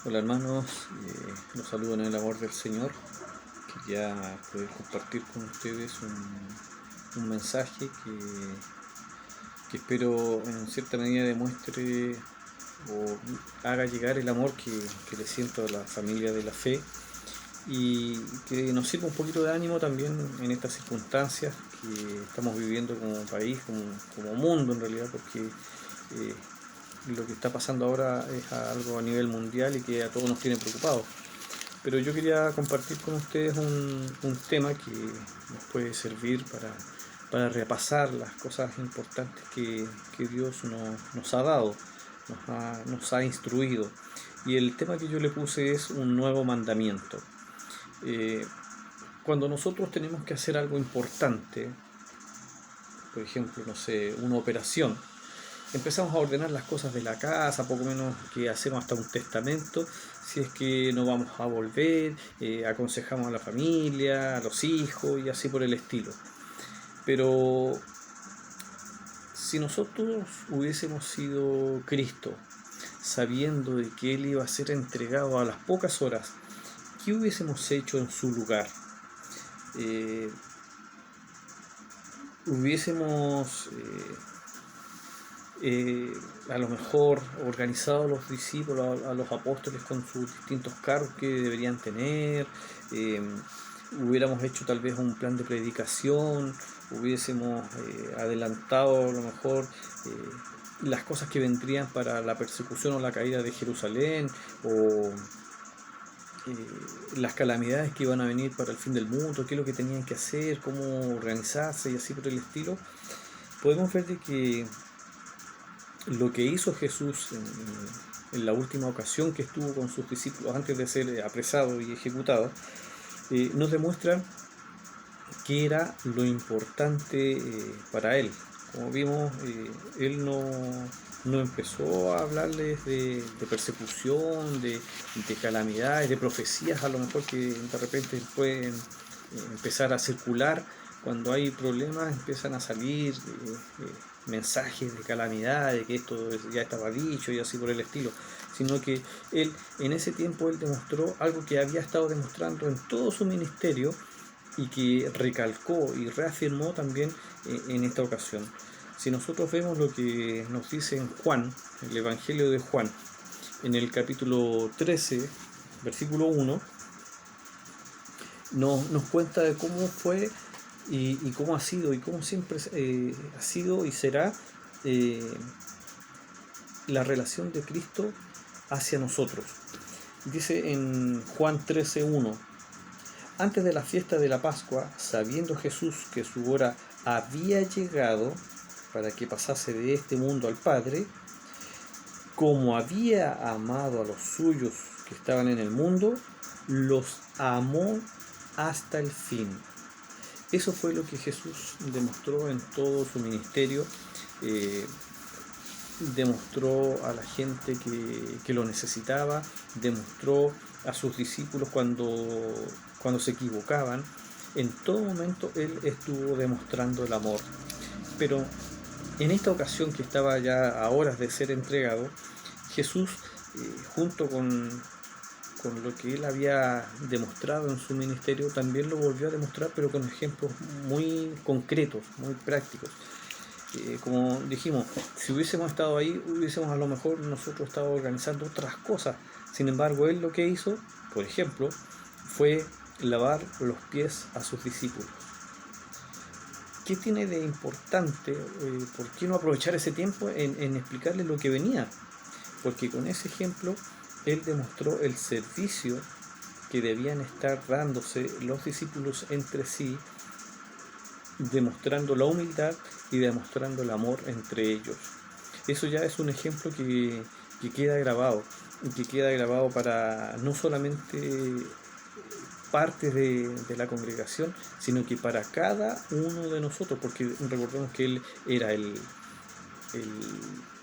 Hola hermanos, los saludo en el amor del Señor. Quería poder compartir con ustedes un mensaje que espero en cierta medida demuestre o haga llegar el amor que le siento a la familia de la fe y que nos sirva un poquito de ánimo también en estas circunstancias que estamos viviendo como país, como mundo en realidad, porque lo que está pasando ahora es algo a nivel mundial y que a todos nos tiene preocupados. Pero yo quería compartir con ustedes un tema que nos puede servir para repasar las cosas importantes que Dios nos ha dado, nos ha instruido. Y el tema que yo le puse es un nuevo mandamiento. Eh, Cuando nosotros tenemos que hacer algo importante, por ejemplo, no sé, una operación, empezamos a ordenar las cosas de la casa, poco menos que hacemos hasta un testamento, si es que no vamos a volver, aconsejamos a la familia, a los hijos y así por el estilo. Pero si nosotros hubiésemos sido Cristo, sabiendo de que Él iba a ser entregado a las pocas horas, ¿qué hubiésemos hecho en su lugar? Eh, Hubiésemos a lo mejor organizado a los discípulos, a los apóstoles con sus distintos cargos que deberían tener, eh, hubiéramos hecho tal vez un plan de predicación, hubiésemos adelantado a lo mejor las cosas que vendrían para la persecución o la caída de Jerusalén, o las calamidades que iban a venir para el fin del mundo, qué es lo que tenían que hacer, cómo organizarse y así por el estilo. Podemos ver de que lo que hizo Jesús en la última ocasión que estuvo con sus discípulos antes de ser apresado y ejecutado, nos demuestra que era lo importante para él. Como vimos, él no empezó a hablarles de persecución, de calamidades, de profecías a lo mejor que de repente pueden empezar a circular. Cuando hay problemas empiezan a salir mensajes de calamidad, de que esto ya estaba dicho y así por el estilo, sino que él en ese tiempo él demostró algo que había estado demostrando en todo su ministerio y que recalcó y reafirmó también en esta ocasión. Si nosotros vemos lo que nos dice en Juan, el Evangelio de Juan, en el capítulo 13, versículo 1, nos cuenta de cómo fue y cómo ha sido y cómo siempre ha sido y será eh, la relación de Cristo hacia nosotros. Dice en Juan 13:1: antes de la fiesta de la Pascua, sabiendo Jesús que su hora había llegado para que pasase de este mundo al Padre, como había amado a los suyos que estaban en el mundo, los amó hasta el fin. Eso fue lo que Jesús demostró en todo su ministerio. Eh, Demostró a la gente que lo necesitaba, demostró a sus discípulos cuando se equivocaban. En todo momento Él estuvo demostrando el amor. Pero en esta ocasión que estaba ya a horas de ser entregado, Jesús, junto con lo que Él había demostrado en su ministerio, también lo volvió a demostrar, pero con ejemplos muy concretos, muy prácticos. Como dijimos, si hubiésemos estado ahí, hubiésemos a lo mejor nosotros estado organizando otras cosas. Sin embargo, él lo que hizo, por ejemplo, fue lavar los pies a sus discípulos. ¿Qué tiene de importante? ¿Por qué no aprovechar ese tiempo en explicarles lo que venía? Porque con ese ejemplo, él demostró el servicio que debían estar dándose los discípulos entre sí, demostrando la humildad y demostrando el amor entre ellos. Eso ya es un ejemplo que queda grabado, y que queda grabado para no solamente parte de la congregación, sino que para cada uno de nosotros, porque recordemos que Él era el,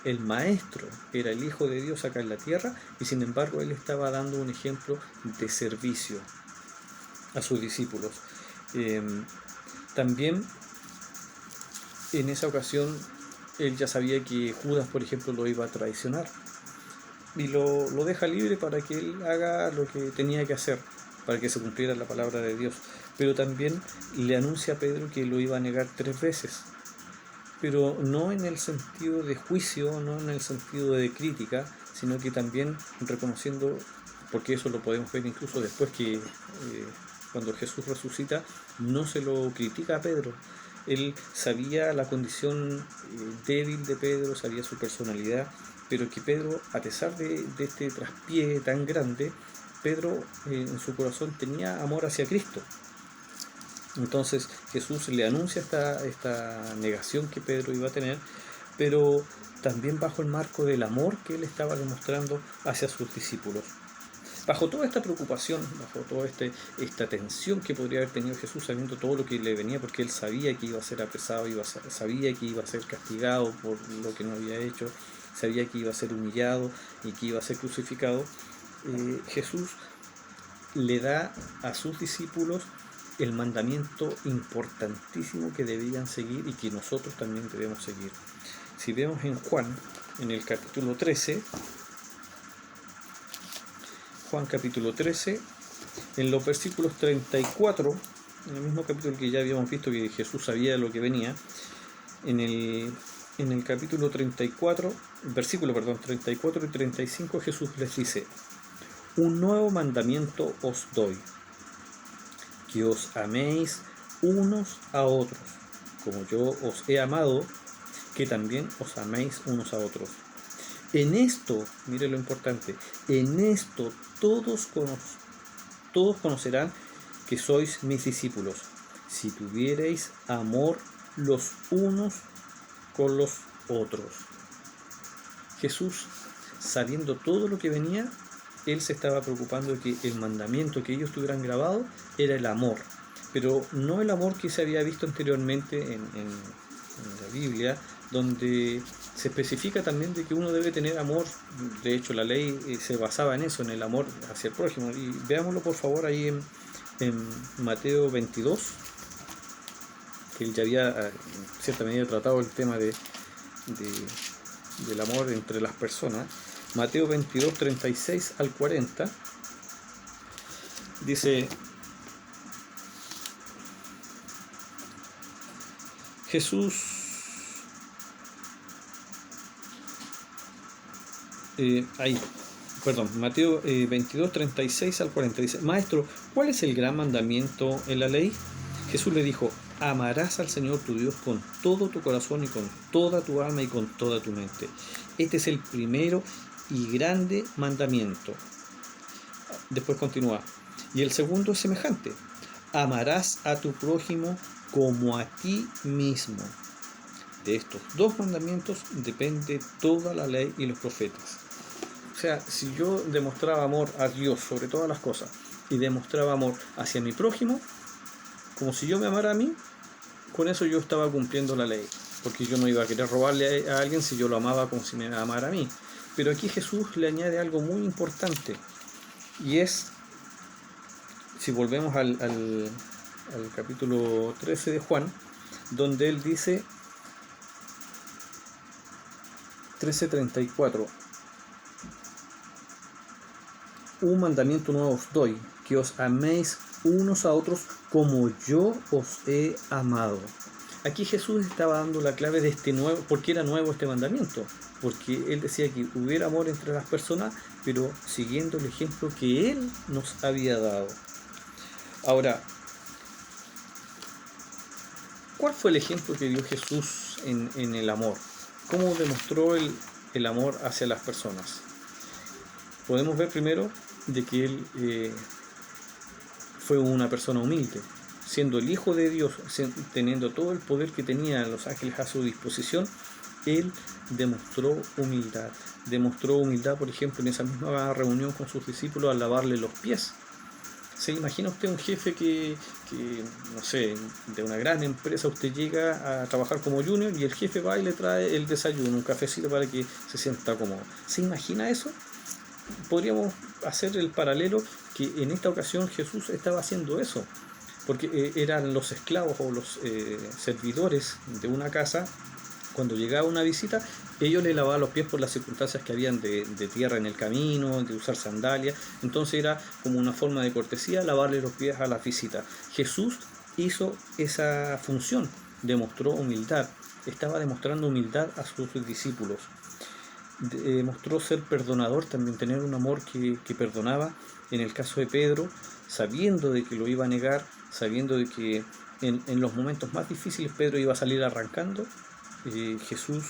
el maestro, era el Hijo de Dios acá en la tierra, y sin embargo Él estaba dando un ejemplo de servicio a sus discípulos. Eh, También en esa ocasión él ya sabía que Judas, por ejemplo, lo iba a traicionar. y lo deja libre para que él haga lo que tenía que hacer, para que se cumpliera la palabra de Dios. Pero también le anuncia a Pedro que lo iba a negar 3 veces, pero no en el sentido de juicio, no en el sentido de crítica, sino que también reconociendo, porque eso lo podemos ver incluso después que cuando Jesús resucita, no se lo critica a Pedro. Él sabía la condición débil de Pedro, sabía su personalidad, pero que Pedro, a pesar de este traspié tan grande, Pedro en su corazón tenía amor hacia Cristo. Entonces Jesús le anuncia esta negación que Pedro iba a tener, pero también bajo el marco del amor que él estaba demostrando hacia sus discípulos. Bajo toda esta preocupación, bajo toda esta tensión que podría haber tenido Jesús, sabiendo todo lo que le venía, porque él sabía que iba a ser apresado, sabía que iba a ser castigado por lo que no había hecho, sabía que iba a ser humillado y que iba a ser crucificado, Jesús le da a sus discípulos el mandamiento importantísimo que debían seguir y que nosotros también debemos seguir. Si vemos en Juan, en el capítulo 13, Juan capítulo 13, en los versículos 34, en el mismo capítulo que ya habíamos visto que Jesús sabía lo que venía, en el capítulo 34, versículo 34 y 35, Jesús les dice: un nuevo mandamiento os doy, que os améis unos a otros, como yo os he amado, que también os améis unos a otros. En esto, mire lo importante, en esto todos conocerán que sois mis discípulos, si tuviereis amor los unos con los otros. Jesús, sabiendo todo lo que venía, él se estaba preocupando de que el mandamiento que ellos tuvieran grabado era el amor, pero no el amor que se había visto anteriormente en la Biblia, donde se especifica también de que uno debe tener amor. De hecho, la ley se basaba en eso, en el amor hacia el prójimo. Y veámoslo por favor ahí en Mateo 22, que él ya había en cierta medida tratado el tema del amor entre las personas. Mateo 22, 36 al 40, dice: Mateo 22, 36 al 40 dice: Maestro, ¿cuál es el gran mandamiento en la ley? Jesús le dijo: amarás al Señor tu Dios con todo tu corazón y con toda tu alma y con toda tu mente. Este es el primero y grande mandamiento. Después continúa: y el segundo es semejante: amarás a tu prójimo como a ti mismo. De estos 2 mandamientos depende toda la ley y los profetas. O sea, si yo demostraba amor a Dios sobre todas las cosas y demostraba amor hacia mi prójimo, como si yo me amara a mí, con eso yo estaba cumpliendo la ley, porque yo no iba a querer robarle a alguien si yo lo amaba como si me amara a mí. Pero aquí Jesús le añade algo muy importante, y es, si volvemos al capítulo 13 de Juan, donde él dice, 13:34, un mandamiento nuevo os doy, que os améis unos a otros como yo os he amado. Aquí Jesús estaba dando la clave de este nuevo, porque era nuevo este mandamiento, porque él decía que hubiera amor entre las personas, pero siguiendo el ejemplo que él nos había dado. Ahora, ¿cuál fue el ejemplo que dio Jesús en el amor? ¿Cómo demostró el amor hacia las personas? Podemos ver primero de que él fue una persona humilde, siendo el Hijo de Dios, teniendo todo el poder que tenían los ángeles a su disposición. Él demostró humildad. Demostró humildad, por ejemplo, en esa misma reunión con sus discípulos al lavarle los pies. ¿Se imagina usted un jefe que, no sé, de una gran empresa, usted llega a trabajar como junior y el jefe va y le trae el desayuno, un cafecito para que se sienta cómodo? ¿Se imagina eso? Podríamos hacer el paralelo que en esta ocasión Jesús estaba haciendo eso, porque eran los esclavos o los servidores de una casa Cuando llegaba una visita, ellos le lavaban los pies por las circunstancias que habían de tierra en el camino, de usar sandalias. Entonces era como una forma de cortesía lavarle los pies a las visitas. Jesús hizo esa función, demostró humildad, estaba demostrando humildad a sus discípulos. Demostró ser perdonador, también tener un amor que perdonaba. En el caso de Pedro, sabiendo de que lo iba a negar, sabiendo de que en los momentos más difíciles Pedro iba a salir arrancando, Jesús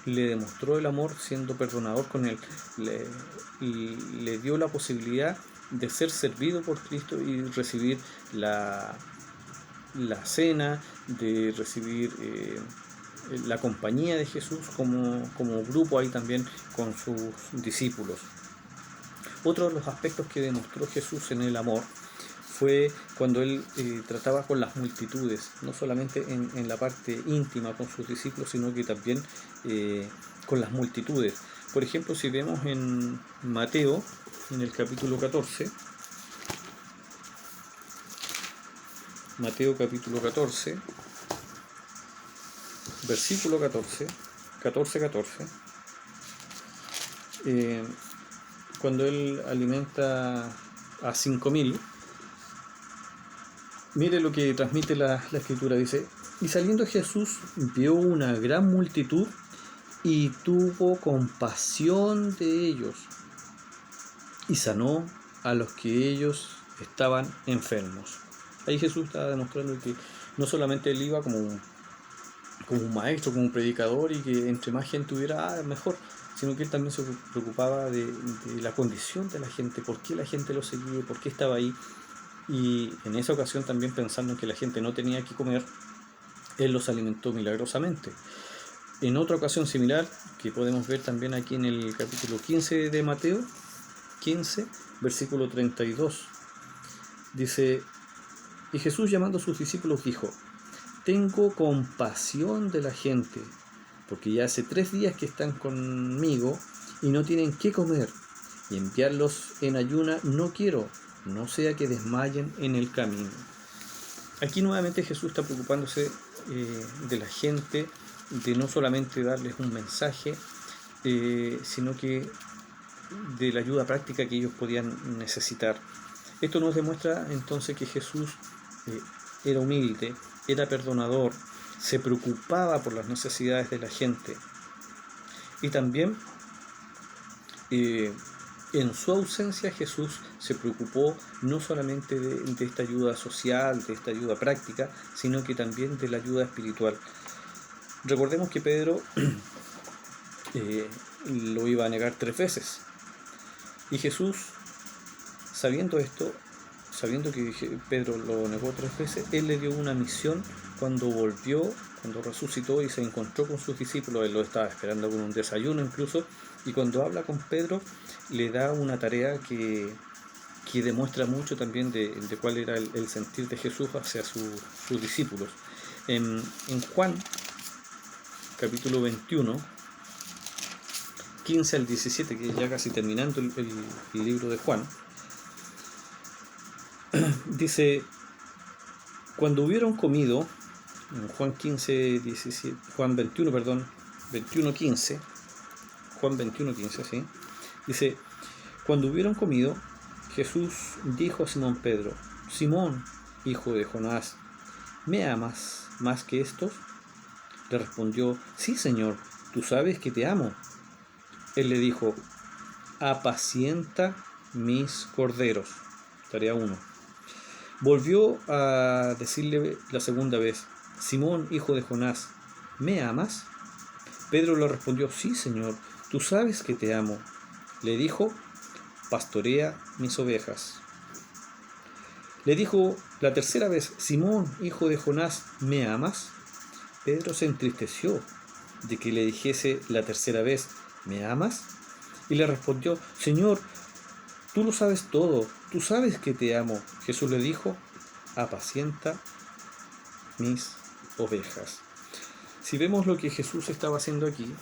le demostró el amor siendo perdonador con él, le dio la posibilidad de ser servido por Cristo y recibir la cena, de recibir la compañía de Jesús como grupo ahí también con sus discípulos. Otro de los aspectos que demostró Jesús en el amor fue cuando él trataba con las multitudes, no solamente en la parte íntima con sus discípulos, sino que también con las multitudes. Por ejemplo, si vemos en Mateo, en el capítulo 14, Mateo capítulo 14, versículo 14, cuando él alimenta a 5.000, mire lo que transmite la escritura, dice: y saliendo Jesús vio una gran multitud y tuvo compasión de ellos y sanó a los que ellos estaban enfermos. Ahí Jesús estaba demostrando que no solamente él iba como un maestro, como un predicador, y que entre más gente hubiera, mejor, sino que él también se preocupaba de la condición de la gente, por qué la gente lo seguía, por qué estaba ahí. Y en esa ocasión también, pensando en que la gente no tenía que comer, él los alimentó milagrosamente. En otra ocasión similar, que podemos ver también aquí en el capítulo 15 de Mateo, 15, versículo 32, dice: y Jesús, llamando a sus discípulos, dijo: tengo compasión de la gente, porque ya hace 3 días que están conmigo y no tienen qué comer, y enviarlos en ayuna no quiero, no sea que desmayen en el camino. Aquí nuevamente Jesús está preocupándose de la gente, de no solamente darles un mensaje, sino que de la ayuda práctica que ellos podían necesitar. Esto nos demuestra entonces que Jesús era humilde, era perdonador, se preocupaba por las necesidades de la gente. Y también en su ausencia Jesús se preocupó no solamente de esta ayuda social, de esta ayuda práctica, sino que también de la ayuda espiritual. Recordemos que Pedro lo iba a negar 3 veces. Y Jesús, sabiendo esto, sabiendo que Pedro lo negó 3 veces, él le dio una misión cuando volvió, cuando resucitó y se encontró con sus discípulos. Él lo estaba esperando con un desayuno incluso, y cuando habla con Pedro le da una tarea que demuestra mucho también de cuál era el sentir de Jesús hacia sus discípulos. En Juan capítulo 21, 15 al 17, que ya casi terminando el libro de Juan, dice: cuando hubieron comido, en Juan 15, 17, Juan 21, perdón, 21, 15, Juan 21, 15, ¿sí? Dice: cuando hubieron comido, Jesús dijo a Simón Pedro: Simón, hijo de Jonás, ¿me amas más que estos? Le respondió: sí, Señor, tú sabes que te amo. Él le dijo: apacienta mis corderos. Tarea 1. Volvió a decirle la segunda vez: Simón, hijo de Jonás, ¿me amas? Pedro le respondió: sí, Señor, tú sabes que te amo. Le dijo: pastorea mis ovejas. Le dijo la tercera vez: Simón, hijo de Jonás, ¿me amas? Pedro se entristeció de que le dijese la tercera vez: ¿me amas? Y le respondió: Señor, tú lo sabes todo, tú sabes que te amo. Jesús le dijo: apacienta mis ovejas. Si vemos lo que Jesús estaba haciendo aquí,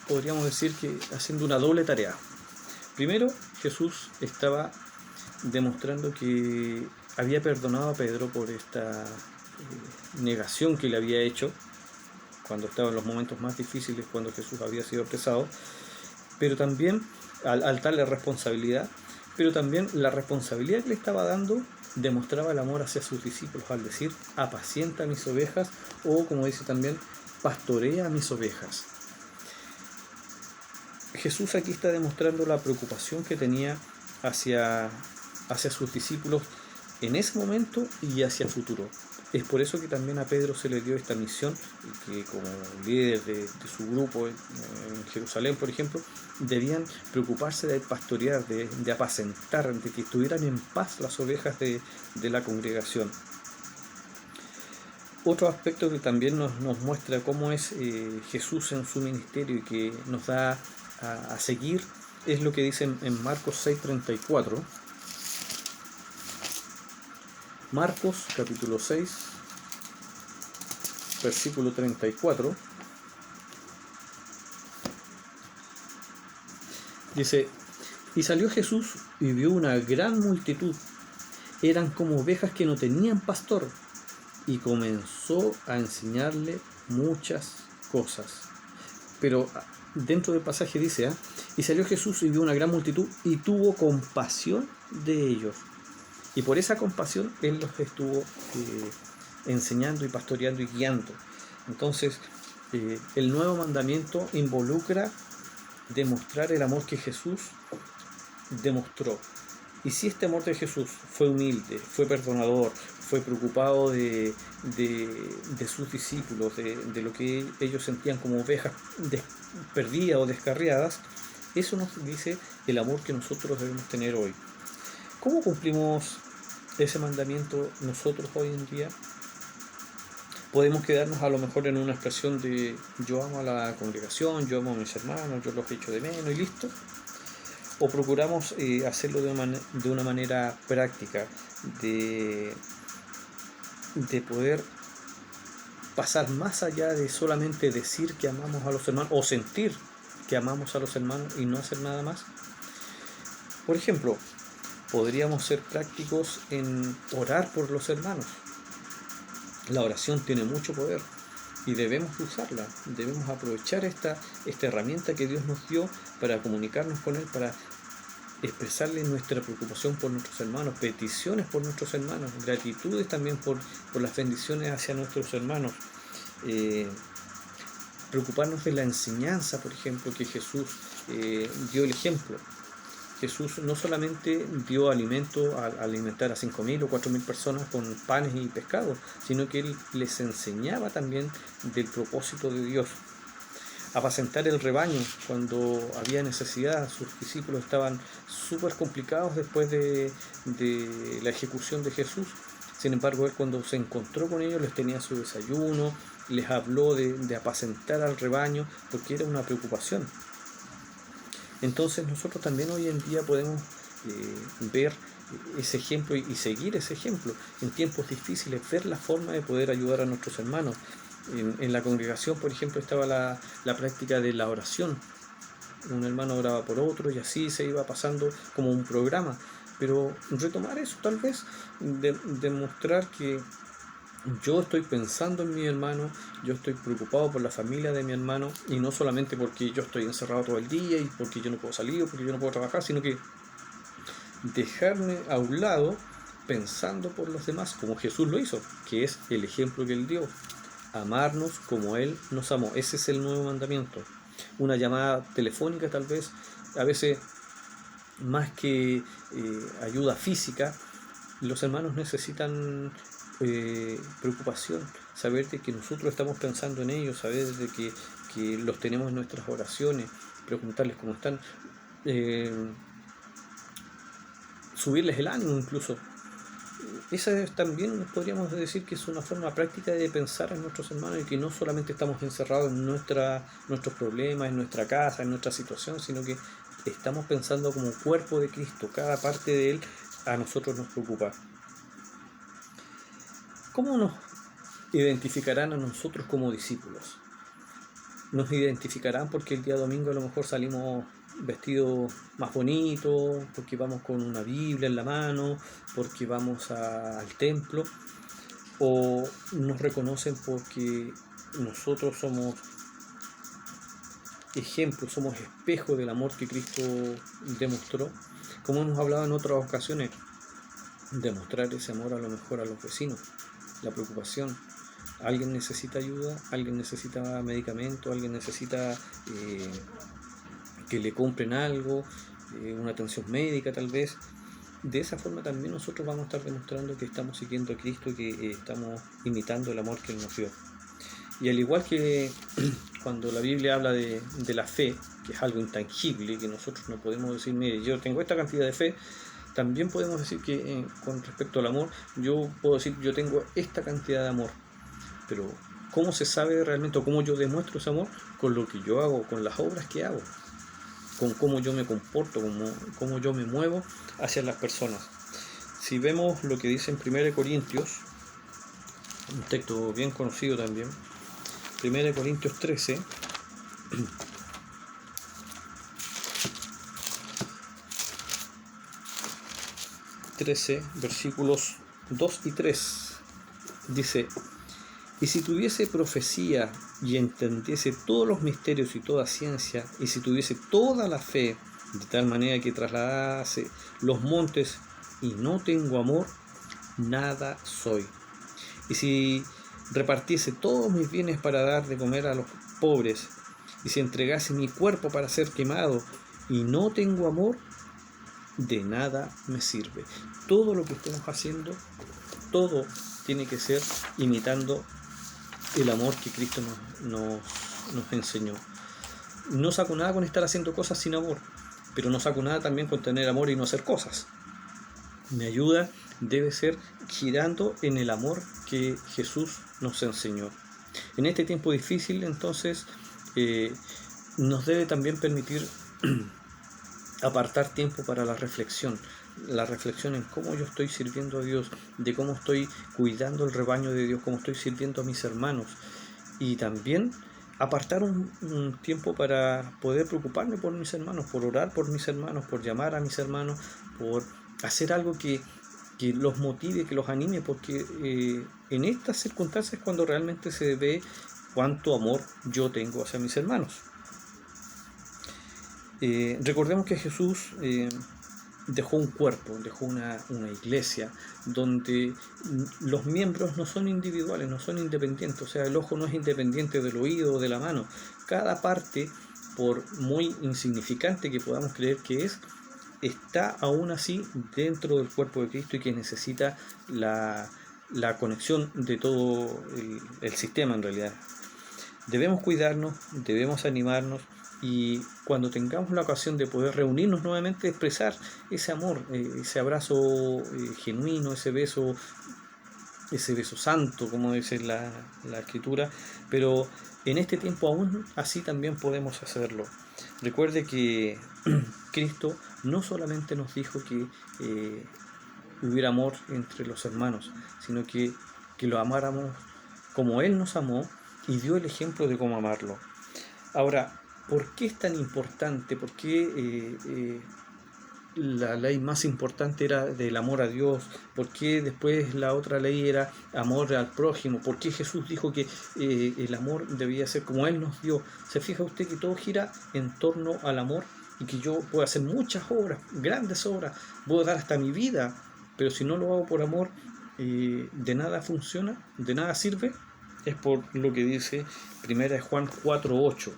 podríamos decir que haciendo una doble tarea. Primero, Jesús estaba demostrando que había perdonado a Pedro por negación que le había hecho cuando estaba en los momentos más difíciles, cuando Jesús había sido apresado, pero también al darle responsabilidad, pero también la responsabilidad que le estaba dando demostraba el amor hacia sus discípulos al decir, apacienta mis ovejas, o como dice también, pastorea mis ovejas. Jesús aquí está demostrando la preocupación que tenía hacia sus discípulos en ese momento y hacia el futuro. Es por eso que también a Pedro se le dio esta misión, que como líder de su grupo en Jerusalén, por ejemplo, debían preocuparse de pastorear, de apacentar, de que estuvieran en paz las ovejas de la congregación. Otro aspecto que también nos muestra cómo es Jesús en su ministerio y que nos da a seguir es lo que dice en Marcos 6:34. Marcos capítulo 6, versículo 34. Dice, y salió Jesús y vio una gran multitud, eran como ovejas que no tenían pastor, y comenzó a enseñarle muchas cosas. Pero dentro del pasaje dice, y salió Jesús y vio una gran multitud y tuvo compasión de ellos. Y por esa compasión Él los estuvo enseñando y pastoreando y guiando. Entonces, el nuevo mandamiento involucra demostrar el amor que Jesús demostró. Y si este amor de Jesús fue humilde, fue perdonador, fue preocupado de sus discípulos, de lo que ellos sentían como ovejas perdidas o descarriadas, eso nos dice el amor que nosotros debemos tener hoy. ¿Cómo cumplimos ese mandamiento nosotros hoy en día? Podemos quedarnos a lo mejor en una expresión de yo amo a la congregación, yo amo a mis hermanos, yo los echo de menos y listo. O procuramos hacerlo de una manera práctica, de poder pasar más allá de solamente decir que amamos a los hermanos o sentir que amamos a los hermanos y no hacer nada más. Por ejemplo, podríamos ser prácticos en orar por los hermanos. La oración tiene mucho poder y debemos usarla, debemos aprovechar esta herramienta que Dios nos dio para comunicarnos con Él, para expresarle nuestra preocupación por nuestros hermanos, peticiones por nuestros hermanos, gratitudes también por las bendiciones hacia nuestros hermanos, preocuparnos de la enseñanza, por ejemplo, que Jesús dio el ejemplo. Jesús no solamente dio alimento al alimentar a 5.000 o 4.000 personas con panes y pescados, sino que Él les enseñaba también del propósito de Dios. Apacentar el rebaño cuando había necesidad. Sus discípulos estaban súper complicados después de la ejecución de Jesús. Sin embargo, Él cuando se encontró con ellos les tenía su desayuno, les habló de apacentar al rebaño, porque era una preocupación. Entonces nosotros también hoy en día podemos ver ese ejemplo y seguir ese ejemplo. En tiempos difíciles, ver la forma de poder ayudar a nuestros hermanos. En la congregación, por ejemplo, estaba la práctica de la oración. Un hermano oraba por otro y así se iba pasando como un programa. Pero retomar eso tal vez, demostrar que yo estoy pensando en mi hermano, yo estoy preocupado por la familia de mi hermano, y no solamente porque yo estoy encerrado todo el día y porque yo no puedo salir o porque yo no puedo trabajar, sino que dejarme a un lado pensando por los demás, como Jesús lo hizo, que es el ejemplo que Él dio. Amarnos como Él nos amó. Ese es el nuevo mandamiento. Una llamada telefónica tal vez, a veces más que ayuda física, los hermanos necesitan preocupación, saber de que nosotros estamos pensando en ellos, saber de que los tenemos en nuestras oraciones, preguntarles cómo están, subirles el ánimo incluso. Esa también podríamos decir que es una forma práctica de pensar en nuestros hermanos y que no solamente estamos encerrados en nuestros problemas, en nuestra casa, en nuestra situación, sino que estamos pensando como cuerpo de Cristo. Cada parte de Él a nosotros nos preocupa. ¿Cómo nos identificarán a nosotros como discípulos? Nos identificarán porque el día domingo a lo mejor salimos vestidos más bonitos, porque vamos con una Biblia en la mano, porque vamos al templo, o nos reconocen porque nosotros somos ejemplos, somos espejo del amor que Cristo demostró. Como hemos hablado en otras ocasiones, demostrar ese amor a lo mejor a los vecinos, la preocupación. Alguien necesita ayuda, alguien necesita medicamento, alguien necesita que le compren algo, una atención médica tal vez. De esa forma también nosotros vamos a estar demostrando que estamos siguiendo a Cristo, que estamos imitando el amor que Él nos dio. Y al igual que cuando la Biblia habla de la fe, que es algo intangible, que nosotros no podemos decir, mire, yo tengo esta cantidad de fe, también podemos decir que con respecto al amor, yo puedo decir, yo tengo esta cantidad de amor. Pero ¿cómo se sabe realmente o cómo yo demuestro ese amor? Con lo que yo hago, con las obras que hago, con cómo yo me comporto, cómo yo me muevo hacia las personas. Si vemos lo que dice en 1 Corintios, un texto bien conocido también, 1 Corintios 13, versículos 2 y 3, dice: y si tuviese profecía y entendiese todos los misterios y toda ciencia, y si tuviese toda la fe, de tal manera que trasladase los montes, y no tengo amor, nada soy. Y si repartiese todos mis bienes para dar de comer a los pobres, y si entregase mi cuerpo para ser quemado, y no tengo amor, de nada me sirve. Todo lo que estemos haciendo, todo tiene que ser imitando el amor que Cristo nos enseñó. No saco nada con estar haciendo cosas sin amor, pero no saco nada también con tener amor y no hacer cosas. Mi ayuda debe ser girando en el amor que Jesús nos enseñó. En este tiempo difícil, entonces, nos debe también permitir apartar tiempo para la reflexión en cómo yo estoy sirviendo a Dios, de cómo estoy cuidando el rebaño de Dios, cómo estoy sirviendo a mis hermanos, y también apartar un tiempo para poder preocuparme por mis hermanos, por orar por mis hermanos, por llamar a mis hermanos, por hacer algo que los motive, que los anime, porque en estas circunstancias es cuando realmente se ve cuánto amor yo tengo hacia mis hermanos. Recordemos que Jesús dejó un cuerpo, dejó una iglesia donde los miembros no son individuales, no son independientes, o sea, el ojo no es independiente del oído o de la mano. Cada parte, por muy insignificante que podamos creer que es, está aún así dentro del cuerpo de Cristo y que necesita la conexión de todo el sistema en realidad. Debemos cuidarnos, debemos animarnos, y cuando tengamos la ocasión de poder reunirnos nuevamente, expresar ese amor, ese abrazo genuino, ese beso santo, como dice la Escritura, pero en este tiempo aún así también podemos hacerlo. Recuerde que Cristo no solamente nos dijo que hubiera amor entre los hermanos, sino que lo amáramos como Él nos amó y dio el ejemplo de cómo amarlo. Ahora, ¿por qué es tan importante? ¿Por qué la ley más importante era del amor a Dios? ¿Por qué después la otra ley era amor al prójimo? ¿Por qué Jesús dijo que el amor debía ser como Él nos dio? ¿Se fija usted que todo gira en torno al amor? Y que yo puedo hacer muchas obras, grandes obras, puedo dar hasta mi vida, pero si no lo hago por amor, de nada funciona, de nada sirve. Es por lo que dice 1 Juan 4:8,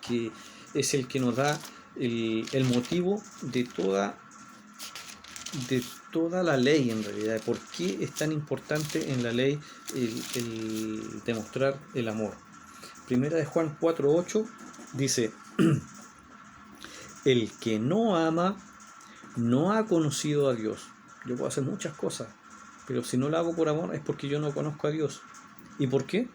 que es el que nos da el motivo de toda la ley en realidad, de por qué es tan importante en la ley el demostrar el amor. 1 Juan 4:8 dice: el que no ama no ha conocido a Dios. Yo puedo hacer muchas cosas, pero si no lo hago por amor es porque yo no conozco a Dios. ¿Y por qué?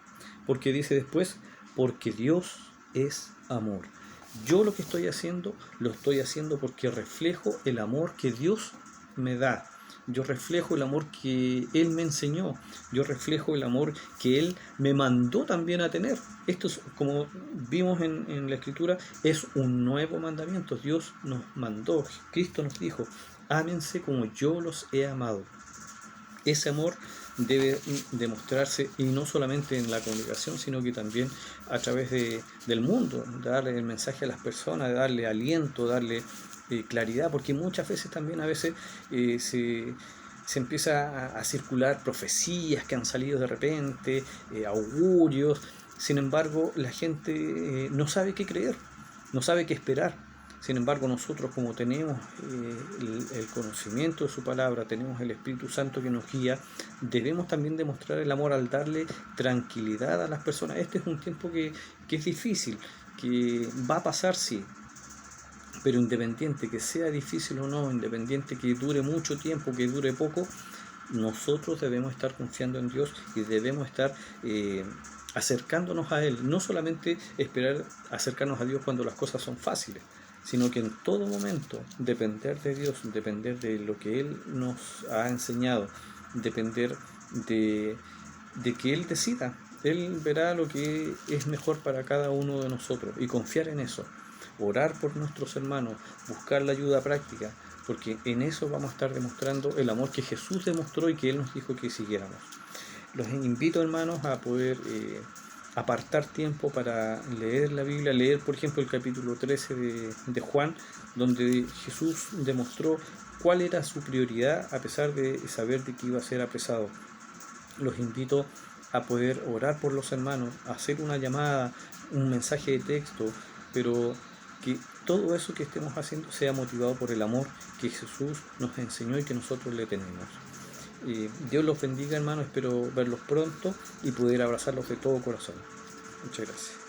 Porque dice después, porque Dios es amor. Yo lo que estoy haciendo, lo estoy haciendo porque reflejo el amor que Dios me da. Yo reflejo el amor que Él me enseñó. Yo reflejo el amor que Él me mandó también a tener. Esto es, como vimos en la Escritura, es un nuevo mandamiento. Dios nos mandó, Cristo nos dijo: ámense como yo los he amado. Ese amor debe demostrarse, y no solamente en la congregación, sino que también a través del mundo, de darle el mensaje a las personas, de darle aliento, darle claridad, porque muchas veces también se empieza a circular profecías que han salido de repente, augurios. Sin embargo, la gente no sabe qué creer, no sabe qué esperar. Sin embargo, nosotros, como tenemos el conocimiento de su palabra, tenemos el Espíritu Santo que nos guía, debemos también demostrar el amor al darle tranquilidad a las personas. Este es un tiempo que es difícil, que va a pasar, sí, pero independiente que sea difícil o no, independiente que dure mucho tiempo, que dure poco, nosotros debemos estar confiando en Dios y debemos estar acercándonos a Él. No solamente esperar acercarnos a Dios cuando las cosas son fáciles, sino que en todo momento depender de Dios, depender de lo que Él nos ha enseñado, depender de que Él decida. Él verá lo que es mejor para cada uno de nosotros y confiar en eso. Orar por nuestros hermanos, buscar la ayuda práctica, porque en eso vamos a estar demostrando el amor que Jesús demostró y que Él nos dijo que siguiéramos. Los invito, hermanos, a poder apartar tiempo para leer la Biblia, leer por ejemplo el capítulo 13 de Juan, donde Jesús demostró cuál era su prioridad a pesar de saber de que iba a ser apresado. Los invito a poder orar por los hermanos, a hacer una llamada, un mensaje de texto, pero que todo eso que estemos haciendo sea motivado por el amor que Jesús nos enseñó y que nosotros le tenemos. Dios los bendiga, hermanos, espero verlos pronto y poder abrazarlos de todo corazón. Muchas gracias.